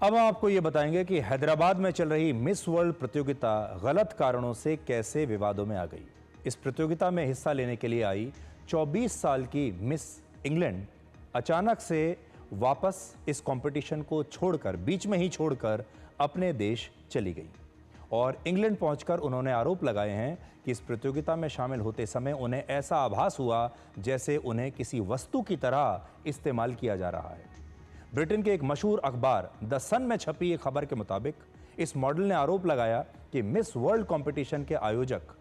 अब हम आपको ये बताएंगे कि हैदराबाद में चल रही मिस वर्ल्ड प्रतियोगिता गलत कारणों से कैसे विवादों में आ गई। इस प्रतियोगिता में हिस्सा लेने के लिए आई 24 साल की मिस इंग्लैंड अचानक से वापस इस कंपटीशन को छोड़कर, बीच में ही छोड़कर अपने देश चली गई और इंग्लैंड पहुंचकर उन्होंने आरोप लगाए हैं कि इस प्रतियोगिता में शामिल होते समय उन्हें ऐसा आभास हुआ जैसे उन्हें किसी वस्तु की तरह इस्तेमाल किया जा रहा है। ब्रिटेन के एक मशहूर अखबार द सन में छपी एक खबर के मुताबिक इस मॉडल ने आरोप लगाया कि मिस वर्ल्ड कंपटीशन के आयोजक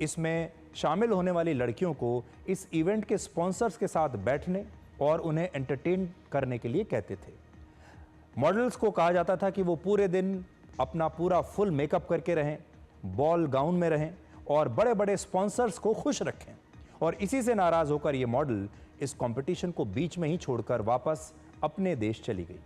इसमें शामिल होने वाली लड़कियों को इस इवेंट के स्पॉन्सर्स के साथ बैठने और उन्हें एंटरटेन करने के लिए कहते थे। मॉडल्स को कहा जाता था कि वो पूरे दिन अपना पूरा फुल मेकअप करके रहें, बॉल गाउन में रहें और बड़े बड़े स्पॉन्सर्स को खुश रखें, और इसी से नाराज होकर ये मॉडल इस कंपटीशन को बीच में ही छोड़कर वापस अपने देश चली गई।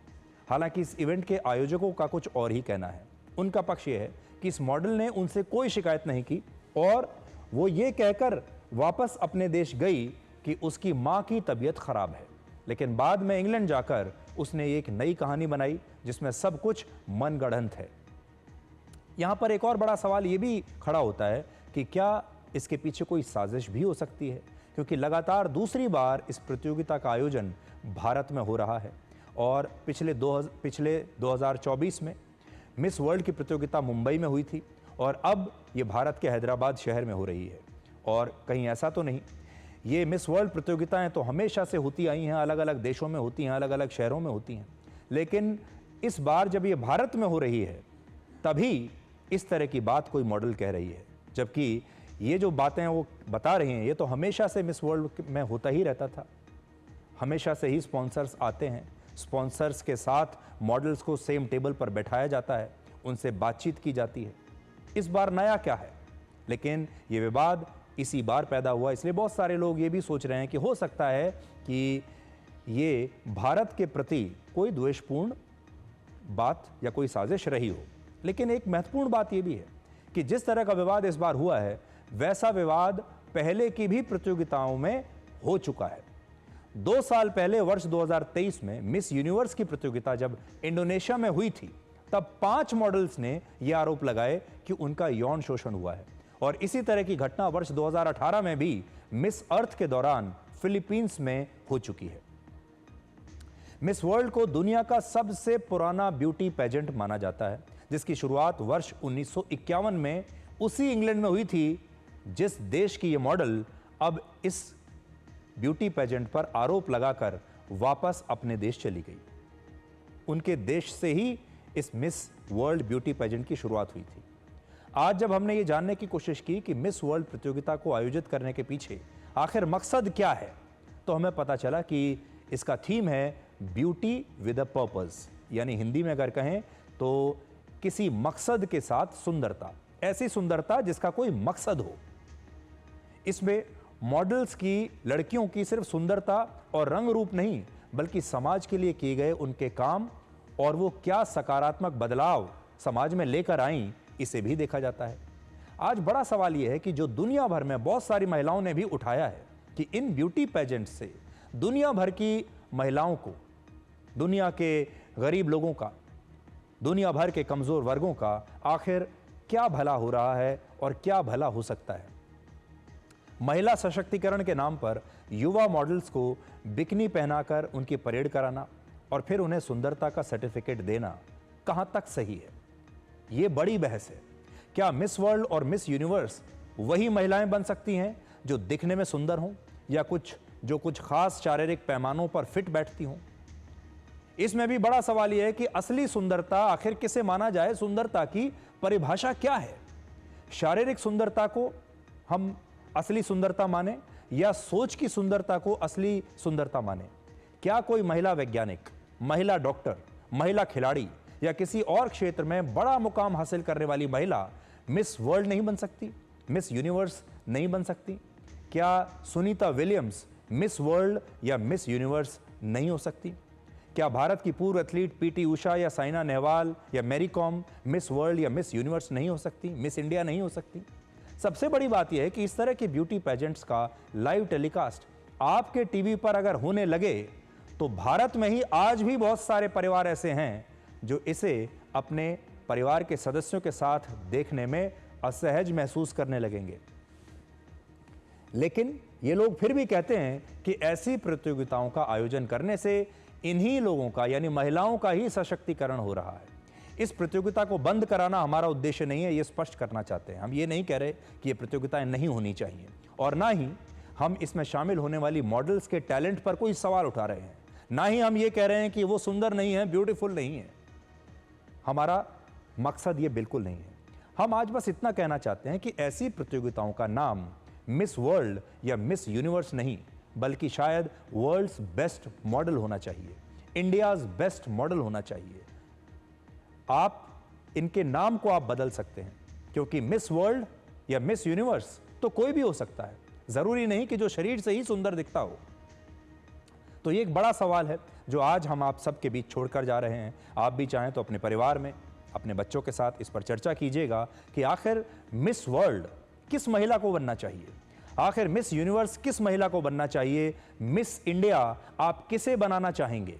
हालांकि इस इवेंट के आयोजकों का कुछ और ही कहना है। उनका पक्ष यह है कि इस मॉडल ने उनसे कोई शिकायत नहीं की और वो ये कहकर वापस अपने देश गई कि उसकी मां की तबीयत खराब है, लेकिन बाद में इंग्लैंड जाकर उसने एक नई कहानी बनाई जिसमें सब कुछ मनगढ़ंत है। यहां पर एक और बड़ा सवाल यह भी खड़ा होता है कि क्या इसके पीछे कोई साजिश भी हो सकती है, क्योंकि लगातार दूसरी बार इस प्रतियोगिता का आयोजन भारत में हो रहा है और पिछले 2024 में मिस वर्ल्ड की प्रतियोगिता मुंबई में हुई थी और अब ये भारत के हैदराबाद शहर में हो रही है। और कहीं ऐसा तो नहीं, ये मिस वर्ल्ड प्रतियोगिताएं तो हमेशा से होती आई हैं, अलग अलग देशों में होती हैं, अलग अलग शहरों में होती हैं, लेकिन इस बार जब ये भारत में हो रही है तभी इस तरह की बात कोई मॉडल कह रही है, जबकि ये जो बातें वो बता रही हैं ये तो हमेशा से मिस वर्ल्ड में होता ही रहता था। हमेशा से ही स्पॉन्सर्स आते हैं, स्पॉन्सर्स के साथ मॉडल्स को सेम टेबल पर बैठाया जाता है, उनसे बातचीत की जाती है। इस बार नया क्या है? लेकिन ये विवाद इसी बार पैदा हुआ, इसलिए बहुत सारे लोग ये भी सोच रहे हैं कि हो सकता है कि ये भारत के प्रति कोई द्वेषपूर्ण बात या कोई साजिश रही हो। लेकिन एक महत्वपूर्ण बात यह भी है कि जिस तरह का विवाद इस बार हुआ है वैसा विवाद पहले की भी प्रतियोगिताओं में हो चुका है। 2 साल पहले वर्ष 2023 में मिस यूनिवर्स की प्रतियोगिता जब इंडोनेशिया में हुई थी तब 5 मॉडल्स ने यह आरोप लगाए कि उनका यौन शोषण हुआ है, और इसी तरह की घटना वर्ष 2018 में भी मिस अर्थ के दौरान फिलीपींस में हो चुकी है। मिस वर्ल्ड को दुनिया का सबसे पुराना ब्यूटी पेजेंट माना जाता है, जिसकी शुरुआत वर्ष 1951 में उसी इंग्लैंड में हुई थी जिस देश की यह मॉडल अब इस ब्यूटी पेजेंट पर आरोप लगाकर वापस अपने देश चली गई। उनके देश से ही इस मिस वर्ल्ड ब्यूटी पेजेंट की शुरुआत हुई थी। आज जब हमने ये जानने की कोशिश की कि मिस वर्ल्ड प्रतियोगिता को आयोजित करने के पीछे आखिर मकसद क्या है, तो हमें पता चला कि इसका थीम है ब्यूटी विद अ पर्पस, यानी हिंदी में अगर कहें तो किसी मकसद के साथ सुंदरता, ऐसी सुंदरता जिसका कोई मकसद हो। इसमें मॉडल्स की, लड़कियों की सिर्फ सुंदरता और रंग रूप नहीं, बल्कि समाज के लिए किए गए उनके काम और वो क्या सकारात्मक बदलाव समाज में लेकर आईं, इसे भी देखा जाता है। आज बड़ा सवाल यह है कि जो दुनिया भर में बहुत सारी महिलाओं ने भी उठाया है कि इन ब्यूटी पेजेंट से दुनिया भर की महिलाओं को, दुनिया के गरीब लोगों का, दुनिया भर के कमजोर वर्गों का आखिर क्या भला हो रहा है और क्या भला हो सकता है। महिला सशक्तिकरण के नाम पर युवा मॉडल्स को बिकनी पहनाकर उनकी परेड कराना और फिर उन्हें सुंदरता का सर्टिफिकेट देना कहां तक सही है, यह बड़ी बहस है। क्या मिस वर्ल्ड और मिस यूनिवर्स वही महिलाएं बन सकती हैं जो दिखने में सुंदर हों, या कुछ खास शारीरिक पैमानों पर फिट बैठती हों? इसमें भी बड़ा सवाल यह है कि असली सुंदरता आखिर किसे माना जाए, सुंदरता की परिभाषा क्या है? शारीरिक सुंदरता को हम असली सुंदरता माने या सोच की सुंदरता को असली सुंदरता माने? क्या कोई महिला वैज्ञानिक, महिला डॉक्टर, महिला खिलाड़ी या किसी और क्षेत्र में बड़ा मुकाम हासिल करने वाली महिला मिस वर्ल्ड नहीं बन सकती, मिस यूनिवर्स नहीं बन सकती? क्या सुनीता विलियम्स मिस वर्ल्ड या मिस यूनिवर्स नहीं हो सकती? क्या भारत की पूर्व एथलीट पीटी उषा या साइना नेहवाल या मैरी कॉम मिस वर्ल्ड या मिस यूनिवर्स नहीं हो सकती, मिस इंडिया नहीं हो सकती? सबसे बड़ी बात यह है कि इस तरह के ब्यूटी पेजेंट्स का लाइव टेलीकास्ट आपके टीवी पर अगर होने लगे तो भारत में ही आज भी बहुत सारे परिवार ऐसे हैं जो इसे अपने परिवार के सदस्यों के साथ देखने में असहज महसूस करने लगेंगे। लेकिन ये लोग फिर भी कहते हैं कि ऐसी प्रतियोगिताओं का आयोजन करने से इन्हीं लोगों का यानी महिलाओं का ही सशक्तिकरण हो रहा है। इस प्रतियोगिता को बंद कराना हमारा उद्देश्य नहीं है, ये स्पष्ट करना चाहते हैं। हम ये नहीं कह रहे कि ये प्रतियोगिताएं नहीं होनी चाहिए, और ना ही हम इसमें शामिल होने वाली मॉडल्स के टैलेंट पर कोई सवाल उठा रहे हैं, ना ही हम ये कह रहे हैं कि वो सुंदर नहीं है, ब्यूटीफुल नहीं है। हमारा मकसद ये बिल्कुल नहीं है। हम आज बस इतना कहना चाहते हैं कि ऐसी प्रतियोगिताओं का नाम मिस वर्ल्ड या मिस यूनिवर्स नहीं, बल्कि शायद वर्ल्ड्स बेस्ट मॉडल होना चाहिए, इंडियाज बेस्ट मॉडल होना चाहिए। आप इनके नाम को आप बदल सकते हैं, क्योंकि मिस वर्ल्ड या मिस यूनिवर्स तो कोई भी हो सकता है, जरूरी नहीं कि जो शरीर से ही सुंदर दिखता हो। तो ये एक बड़ा सवाल है जो आज हम आप सबके बीच छोड़कर जा रहे हैं। आप भी चाहें तो अपने परिवार में अपने बच्चों के साथ इस पर चर्चा कीजिएगा कि आखिर मिस वर्ल्ड किस महिला को बनना चाहिए, आखिर मिस यूनिवर्स किस महिला को बनना चाहिए, मिस इंडिया आप किसे बनाना चाहेंगे।